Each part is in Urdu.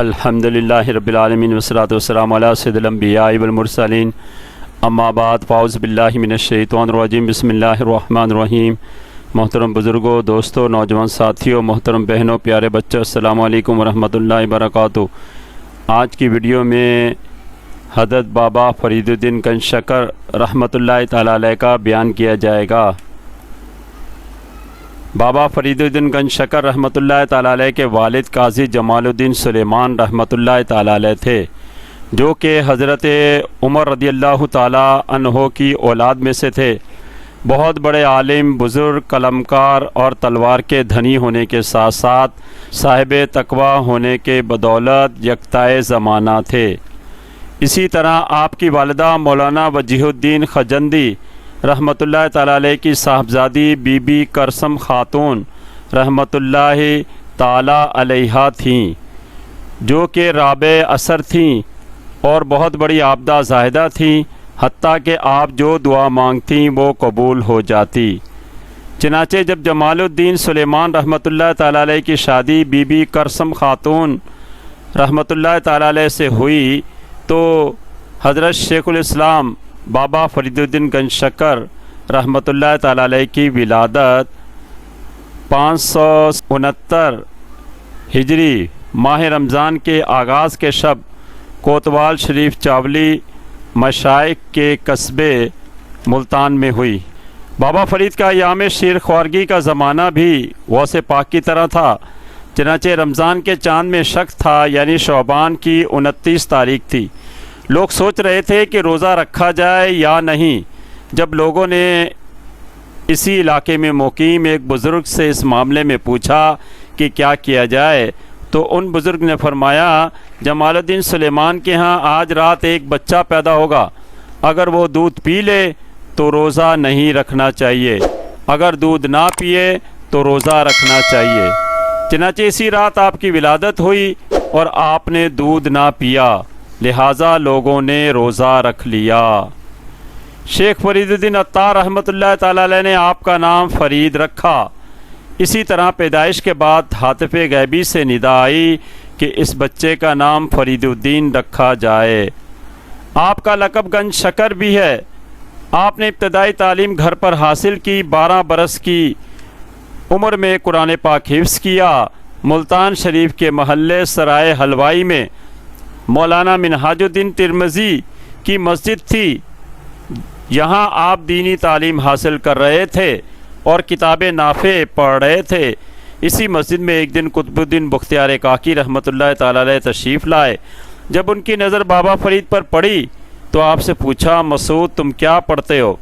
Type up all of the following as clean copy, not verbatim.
الحمدللہ رب العالمین والصلاۃ والسلام علی سید الانبیاء والمرسلین اما بعد فاعوذ باللہ من الشیطان الرجیم بسم اللہ الرحمن الرحیم۔ محترم بزرگوں، دوستوں، نوجوان ساتھیوں، محترم بہنوں، پیارے بچوں، السلام علیکم ورحمۃ اللہ وبرکاتہ۔ آج کی ویڈیو میں حضرت بابا فرید الدین گنج شکر رحمۃ اللہ تعالیٰ علیہ کا بیان کیا جائے گا۔ بابا فرید الدین گنج شکر رحمۃ اللہ تعالیٰ علیہ کے والد قاضی جمال الدین سلیمان رحمۃ اللہ تعالیٰ علیہ تھے، جو کہ حضرت عمر رضی اللہ تعالیٰ عنہ کی اولاد میں سے تھے۔ بہت بڑے عالم، بزرگ، قلمکار اور تلوار کے دھنی ہونے کے ساتھ ساتھ صاحب تقویٰ ہونے کے بدولت یکتائے زمانہ تھے۔ اسی طرح آپ کی والدہ مولانا وجیہ الدین خجندی رحمۃ اللہ تعالیٰ علیہ کی صاحبزادی بی بی کرسم خاتون رحمۃ اللہ تعالیٰ علیہا تھیں، جو کہ رابع عصر تھیں اور بہت بڑی عابدہ زاہدہ تھیں، حتیٰ کہ آپ جو دعا مانگتیں وہ قبول ہو جاتی۔ چنانچہ جب جمال الدین سلیمان رحمۃ اللہ تعالیٰ علیہ کی شادی بی بی کرسم خاتون رحمۃ اللہ تعالیٰ علیہ سے ہوئی تو حضرت شیخ الاسلام بابا فرید الدین گنج شکر رحمۃ اللہ تعالیٰ علیہ کی ولادت 569 ہجری ماہ رمضان کے آغاز کے شب کوتوال شریف چاولی مشائخ کے قصبے ملتان میں ہوئی۔ بابا فرید کا ایام شیر خوارگی کا زمانہ بھی غوث پاک کی طرح تھا، چنانچہ رمضان کے چاند میں شک تھا، یعنی شعبان کی 29 تاریخ تھی۔ لوگ سوچ رہے تھے کہ روزہ رکھا جائے یا نہیں۔ جب لوگوں نے اسی علاقے میں مقیم ایک بزرگ سے اس معاملے میں پوچھا کہ کیا کیا جائے تو ان بزرگ نے فرمایا، جمال الدین سلیمان کے ہاں آج رات ایک بچہ پیدا ہوگا، اگر وہ دودھ پی لے تو روزہ نہیں رکھنا چاہیے، اگر دودھ نہ پیے تو روزہ رکھنا چاہیے۔ چنانچہ اسی رات آپ کی ولادت ہوئی اور آپ نے دودھ نہ پیا، لہٰذا لوگوں نے روزہ رکھ لیا۔ شیخ فرید الدین عطار رحمۃ اللہ تعالیٰ علیہ نے آپ کا نام فرید رکھا۔ اسی طرح پیدائش کے بعد ہاتف غیبی سے ندا آئی کہ اس بچے کا نام فرید الدین رکھا جائے۔ آپ کا لقب گنج شکر بھی ہے۔ آپ نے ابتدائی تعلیم گھر پر حاصل کی، 12 برس کی عمر میں قرآن پاک حفظ کیا۔ ملتان شریف کے محلے سرائے حلوائی میں مولانا منہاج الدین ترمذی کی مسجد تھی، یہاں آپ دینی تعلیم حاصل کر رہے تھے اور کتاب نافع پڑھ رہے تھے۔ اسی مسجد میں ایک دن قطب الدین بختیار کاکی رحمۃ اللہ تعالیٰ علیہ تشریف لائے۔ جب ان کی نظر بابا فرید پر پڑی تو آپ سے پوچھا، مسعود تم کیا پڑھتے ہو؟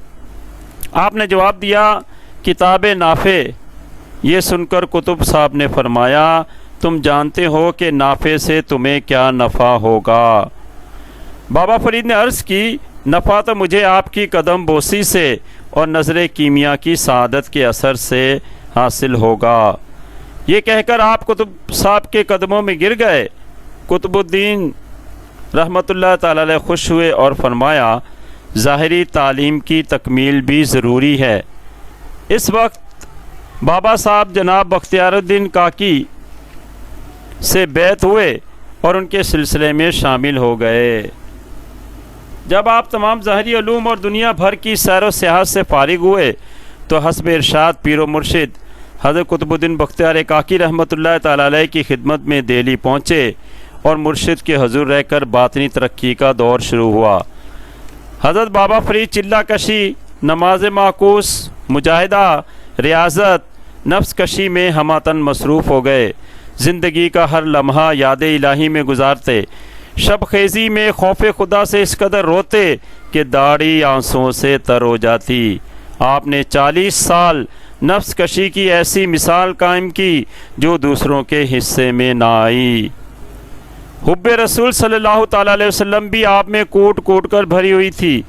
آپ نے جواب دیا، کتاب نافع۔ یہ سن کر قطب صاحب نے فرمایا، تم جانتے ہو کہ نافع سے تمہیں کیا نفع ہوگا؟ بابا فرید نے عرض کی، نفع تو مجھے آپ کی قدم بوسی سے اور نظر کیمیا کی سعادت کے اثر سے حاصل ہوگا۔ یہ کہہ کر آپ قطب صاحب کے قدموں میں گر گئے۔ قطب الدین رحمۃ اللہ تعالی علیہ خوش ہوئے اور فرمایا، ظاہری تعلیم کی تکمیل بھی ضروری ہے۔ اس وقت بابا صاحب جناب بختیار الدین کاکی سے بیعت ہوئے اور ان کے سلسلے میں شامل ہو گئے۔ جب آپ تمام ظاہری علوم اور دنیا بھر کی سیر و سیاحت سے فارغ ہوئے تو حسب ارشاد پیر و مرشد حضرت قطب الدین بختیار کاکی رحمۃ اللہ تعالیٰ علیہ کی خدمت میں دہلی پہنچے اور مرشد کے حضور رہ کر باطنی ترقی کا دور شروع ہوا۔ حضرت بابا فرید چلہ کشی، نماز معکوس، مجاہدہ، ریاضت، نفس کشی میں ہماتن مصروف ہو گئے۔ زندگی کا ہر لمحہ یاد الہی میں گزارتے، شب خیزی میں خوف خدا سے اس قدر روتے کہ داڑھی آنسوں سے تر ہو جاتی۔ آپ نے 40 سال نفس کشی کی ایسی مثال قائم کی جو دوسروں کے حصے میں نہ آئی۔ حب رسول صلی اللہ تعالیٰ علیہ وسلم بھی آپ میں کوٹ کوٹ کر بھری ہوئی تھی۔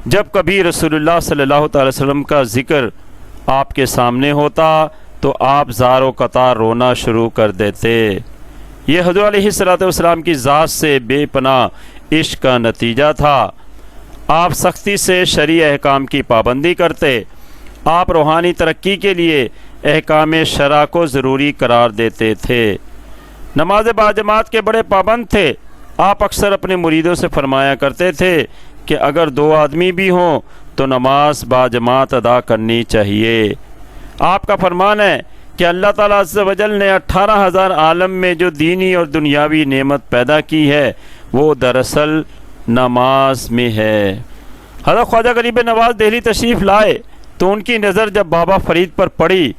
جب کبھی رسول اللہ صلی اللہ تعالیٰ علیہ وسلم کا ذکر آپ کے سامنے ہوتا تو آپ زار و قطار رونا شروع کر دیتے۔ یہ حضور علیہ الصلوۃ والسلام کی ذات سے بے پناہ عشق کا نتیجہ تھا۔ آپ سختی سے شرعی احکام کی پابندی کرتے۔ آپ روحانی ترقی کے لیے احکام شرع کو ضروری قرار دیتے تھے۔ نماز باجماعت کے بڑے پابند تھے۔ آپ اکثر اپنے مریدوں سے فرمایا کرتے تھے کہ اگر 2 آدمی بھی ہوں تو نماز باجماعت ادا کرنی چاہیے۔ آپ کا فرمان ہے کہ اللہ تعالیٰ عز و جل نے 18,000 عالم میں جو دینی اور دنیاوی نعمت پیدا کی ہے وہ دراصل نماز میں ہے۔ حضرت خواجہ غریب نواز دہلی تشریف لائے تو ان کی نظر جب بابا فرید پر پڑی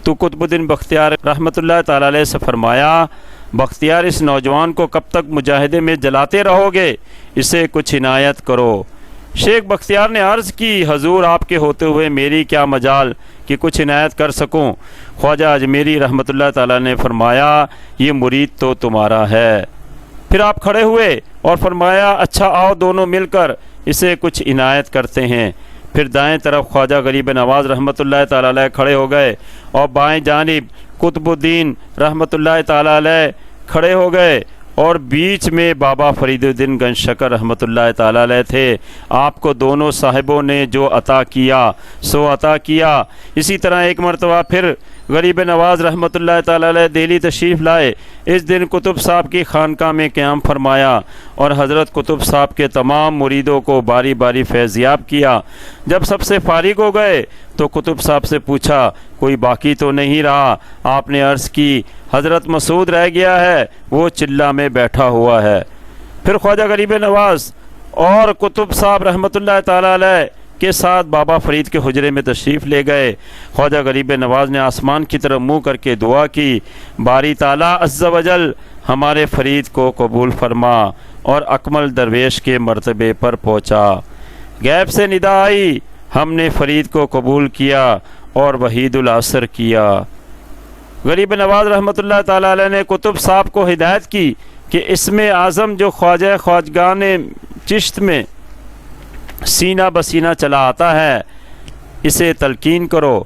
تو قطب الدین بختیار رحمۃ اللہ تعالی علیہ سے فرمایا، بختیار اس نوجوان کو کب تک مجاہدے میں جلاتے رہو گے، اسے کچھ عنایت کرو۔ شیخ بختیار نے عرض کی، حضور آپ کے ہوتے ہوئے میری کیا مجال کہ کچھ عنایت کر سکوں۔ خواجہ اجمیری رحمۃ اللہ تعالی نے فرمایا، یہ مرید تو تمہارا ہے۔ پھر آپ کھڑے ہوئے اور فرمایا، اچھا آؤ دونوں مل کر اسے کچھ عنایت کرتے ہیں۔ پھر دائیں طرف خواجہ غریب نواز رحمۃ اللہ تعالی علیہ کھڑے ہو گئے اور بائیں جانب قطب الدین رحمۃ اللہ تعالی علیہ کھڑے ہو گئے اور بیچ میں بابا فرید الدین گنج شکر رحمۃ اللہ تعالی علیہ تھے۔ آپ کو دونوں صاحبوں نے جو عطا کیا سو عطا کیا۔ اسی طرح ایک مرتبہ پھر غریب نواز رحمۃ اللہ تعالی علیہ دہلی تشریف لائے۔ اس دن قطب صاحب کی خانقاہ میں قیام فرمایا اور حضرت قطب صاحب کے تمام مریدوں کو باری باری فیضیاب کیا۔ جب سب سے فارغ ہو گئے تو قطب صاحب سے پوچھا، کوئی باقی تو نہیں رہا؟ آپ نے عرض کی، حضرت مسعود رہ گیا ہے، وہ چلہ میں بیٹھا ہوا ہے۔ پھر خواجہ غریب نواز اور قطب صاحب رحمۃ اللہ تعالی علیہ کے ساتھ بابا فرید کے حجرے میں تشریف لے گئے۔ خواجہ غریب نواز نے آسمان کی طرف منہ کر کے دعا کی، باری تعالیٰ عز و جل ہمارے فرید کو قبول فرما، اور اکمل درویش کے مرتبے پر پہنچا۔ غیب سے ندا آئی، ہم نے فرید کو قبول کیا اور وحید العصر کیا۔ غریب نواز رحمۃ اللہ تعالی علیہ نے قطب صاحب کو ہدایت کی کہ اسم اعظم جو خواجہ خواجگان چشت میں سینہ بسینہ چلا آتا ہے اسے تلقین کرو۔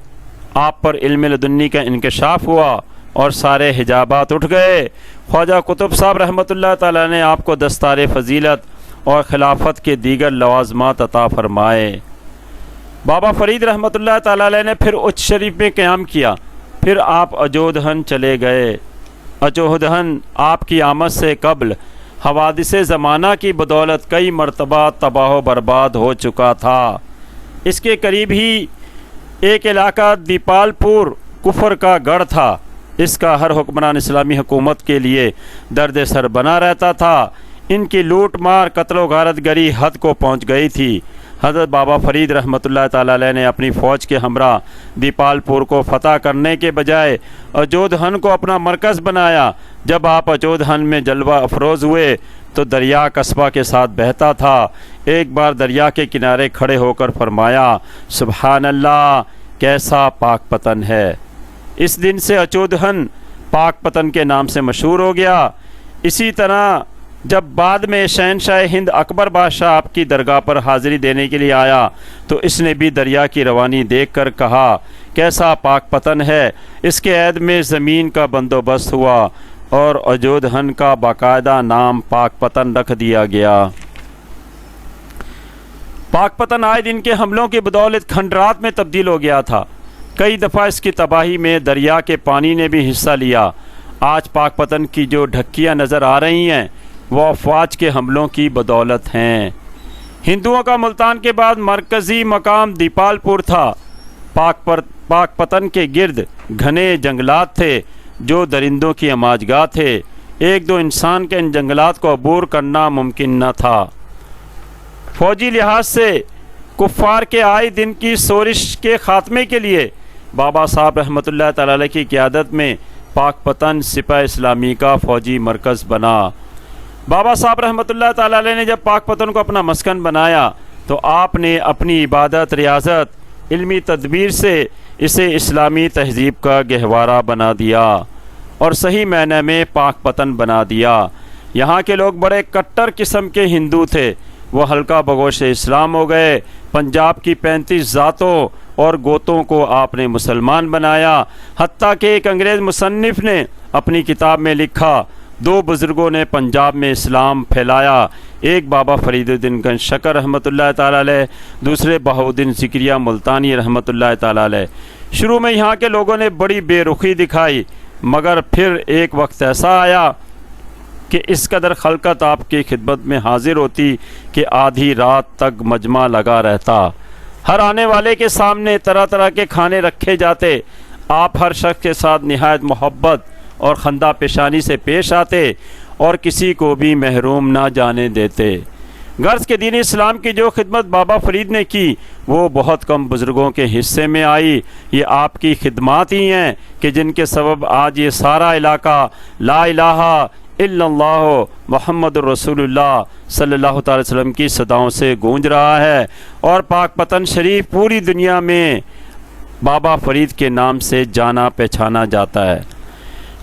آپ پر علم لدنی کا انکشاف ہوا اور سارے حجابات اٹھ گئے۔ خواجہ قطب صاحب رحمۃ اللہ تعالی نے آپ کو دستار فضیلت اور خلافت کے دیگر لوازمات عطا فرمائے۔ بابا فرید رحمۃ اللہ تعالی علیہ نے پھر اچ شریف میں قیام کیا۔ پھر آپ اجودھن چلے گئے۔ اجودھن آپ کی آمد سے قبل حوادث زمانہ کی بدولت کئی مرتبہ تباہ و برباد ہو چکا تھا۔ اس کے قریب ہی ایک علاقہ دیپال پور کفر کا گڑھ تھا۔ اس کا ہر حکمران اسلامی حکومت کے لیے درد سر بنا رہتا تھا۔ ان کی لوٹ مار، قتل و غارت گری حد کو پہنچ گئی تھی۔ حضرت بابا فرید رحمۃ اللہ تعالی علیہ نے اپنی فوج کے ہمراہ دیپال پور کو فتح کرنے کے بجائے اجودھن کو اپنا مرکز بنایا۔ جب آپ اجودھن میں جلوہ افروز ہوئے تو دریا قصبہ کے ساتھ بہتا تھا۔ ایک بار دریا کے کنارے کھڑے ہو کر فرمایا، سبحان اللہ، کیسا پاک پتن ہے۔ اس دن سے اجودھن پاک پتن کے نام سے مشہور ہو گیا۔ اسی طرح جب بعد میں شہنشاہ ہند اکبر بادشاہ آپ کی درگاہ پر حاضری دینے کے لیے آیا تو اس نے بھی دریا کی روانی دیکھ کر کہا، کیسا پاک پتن ہے۔ اس کے عید میں زمین کا بندوبست ہوا اور اجودھن کا باقاعدہ نام پاک پتن رکھ دیا گیا۔ پاک پتن آئے دن کے حملوں کی بدولت کھنڈرات میں تبدیل ہو گیا تھا۔ کئی دفعہ اس کی تباہی میں دریا کے پانی نے بھی حصہ لیا۔ آج پاک پتن کی جو ڈھکیاں نظر آ رہی ہیں وہ افواج کے حملوں کی بدولت ہیں۔ ہندوؤں کا ملتان کے بعد مرکزی مقام دیپال پور تھا۔ پاک پتن کے گرد گھنے جنگلات تھے جو درندوں کی اماجگاہ تھے۔ ایک دو انسان کے ان جنگلات کو عبور کرنا ممکن نہ تھا۔ فوجی لحاظ سے کفار کے آئے دن کی شورش کے خاتمے کے لیے بابا صاحب رحمۃ اللہ تعالی علیہ کی قیادت میں پاک پتن سپہ اسلامی کا فوجی مرکز بنا۔ بابا صاحب رحمۃ اللہ تعالی علیہ نے جب پاک پتن کو اپنا مسکن بنایا تو آپ نے اپنی عبادت، ریاضت، علمی تدبیر سے اسے اسلامی تہذیب کا گہوارہ بنا دیا اور صحیح معنی میں پاک پتن بنا دیا۔ یہاں کے لوگ بڑے کٹر قسم کے ہندو تھے، وہ ہلکا بگوش اسلام ہو گئے۔ پنجاب کی 35 ذاتوں اور گوتوں کو آپ نے مسلمان بنایا۔ حتیٰ کہ ایک انگریز مصنف نے اپنی کتاب میں لکھا، 2 بزرگوں نے پنجاب میں اسلام پھیلایا، ایک بابا فرید الدین گنج شکر رحمۃ اللہ تعالی علیہ، دوسرے بہاؤالدین ذکریہ ملتانی رحمۃ اللہ تعالی علیہ۔ شروع میں یہاں کے لوگوں نے بڑی بے رخی دکھائی، مگر پھر ایک وقت ایسا آیا کہ اس قدر خلقت آپ کی خدمت میں حاضر ہوتی کہ آدھی رات تک مجمع لگا رہتا۔ ہر آنے والے کے سامنے طرح طرح کے کھانے رکھے جاتے، آپ ہر شخص کے ساتھ نہایت محبت اور خندہ پیشانی سے پیش آتے اور کسی کو بھی محروم نہ جانے دیتے۔ غرض کے دین اسلام کی جو خدمت بابا فرید نے کی وہ بہت کم بزرگوں کے حصے میں آئی۔ یہ آپ کی خدمات ہی ہیں کہ جن کے سبب آج یہ سارا علاقہ لا الہ الا اللہ محمد رسول اللہ صلی اللہ تعالی وسلم کی صداؤں سے گونج رہا ہے، اور پاک پتن شریف پوری دنیا میں بابا فرید کے نام سے جانا پہچانا جاتا ہے۔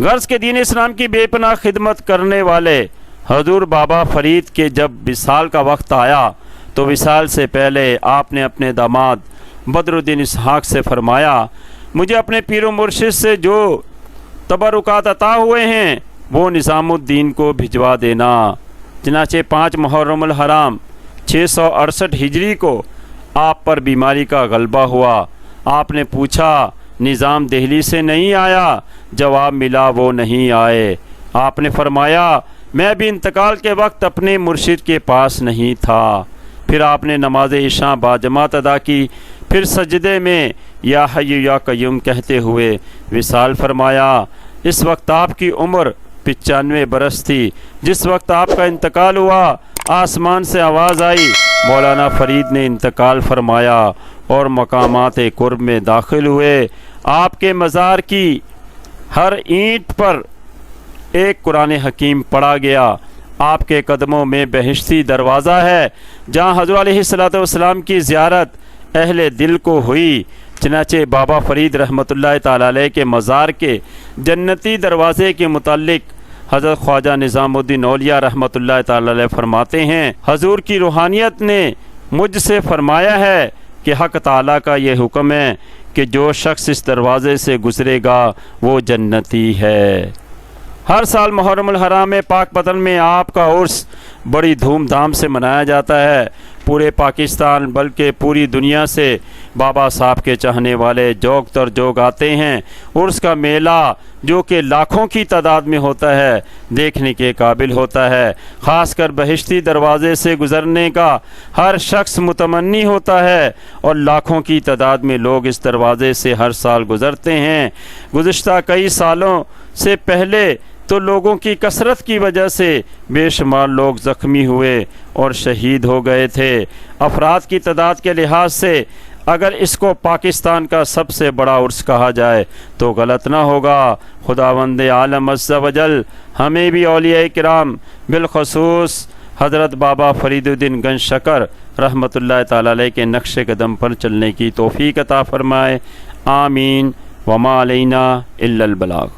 غرض کے دین اسلام کی بے پناہ خدمت کرنے والے حضور بابا فرید کے جب وصال کا وقت آیا تو وصال سے پہلے آپ نے اپنے داماد بدر الدین اسحاق سے فرمایا، مجھے اپنے پیر و مرشد سے جو تبرکات عطا ہوئے ہیں وہ نظام الدین کو بھجوا دینا۔ چنانچہ 5 محرم الحرام 668 ہجری کو آپ پر بیماری کا غلبہ ہوا۔ آپ نے پوچھا، نظام دہلی سے نہیں آیا؟ جواب ملا، وہ نہیں آئے۔ آپ نے فرمایا، میں بھی انتقال کے وقت اپنے مرشد کے پاس نہیں تھا۔ پھر آپ نے نماز عشاء باجماعت ادا کی، پھر سجدے میں یا حی یا قیوم کہتے ہوئے وصال فرمایا۔ اس وقت آپ کی عمر 95 برس تھی۔ جس وقت آپ کا انتقال ہوا آسمان سے آواز آئی، مولانا فرید نے انتقال فرمایا، اور مقامات قرب میں داخل ہوئے۔ آپ کے مزار کی ہر اینٹ پر ایک قرآن حکیم پڑھا گیا۔ آپ کے قدموں میں بہشتی دروازہ ہے جہاں حضور علیہ السلام کی زیارت اہل دل کو ہوئی۔ چنانچہ بابا فرید رحمۃ اللہ تعالی علیہ کے مزار کے جنتی دروازے کے متعلق حضرت خواجہ نظام الدین اولیاء رحمۃ اللہ تعالی علیہ فرماتے ہیں، حضور کی روحانیت نے مجھ سے فرمایا ہے کہ حق تعالیٰ کا یہ حکم ہے کہ جو شخص اس دروازے سے گزرے گا وہ جنتی ہے۔ ہر سال محرم الحرام میں پاک پتن میں آپ کا عرس بڑی دھوم دھام سے منایا جاتا ہے۔ پورے پاکستان بلکہ پوری دنیا سے بابا صاحب کے چاہنے والے جوگ تر جوگ آتے ہیں۔ عرس کا میلہ جو کہ لاکھوں کی تعداد میں ہوتا ہے دیکھنے کے قابل ہوتا ہے۔ خاص کر بہشتی دروازے سے گزرنے کا ہر شخص متمنی ہوتا ہے، اور لاکھوں کی تعداد میں لوگ اس دروازے سے ہر سال گزرتے ہیں۔ گزشتہ کئی سالوں سے پہلے تو لوگوں کی کثرت کی وجہ سے بے شمار لوگ زخمی ہوئے اور شہید ہو گئے تھے۔ افراد کی تعداد کے لحاظ سے اگر اس کو پاکستان کا سب سے بڑا عرس کہا جائے تو غلط نہ ہوگا۔ خداوند عالم عز و جل ہمیں بھی اولیاء کرام بالخصوص حضرت بابا فرید الدین گنج شکر رحمۃ اللہ تعالی علیہ کے نقش قدم پر چلنے کی توفیق عطا فرمائے۔ آمین۔ وما علینا الا البلاغ۔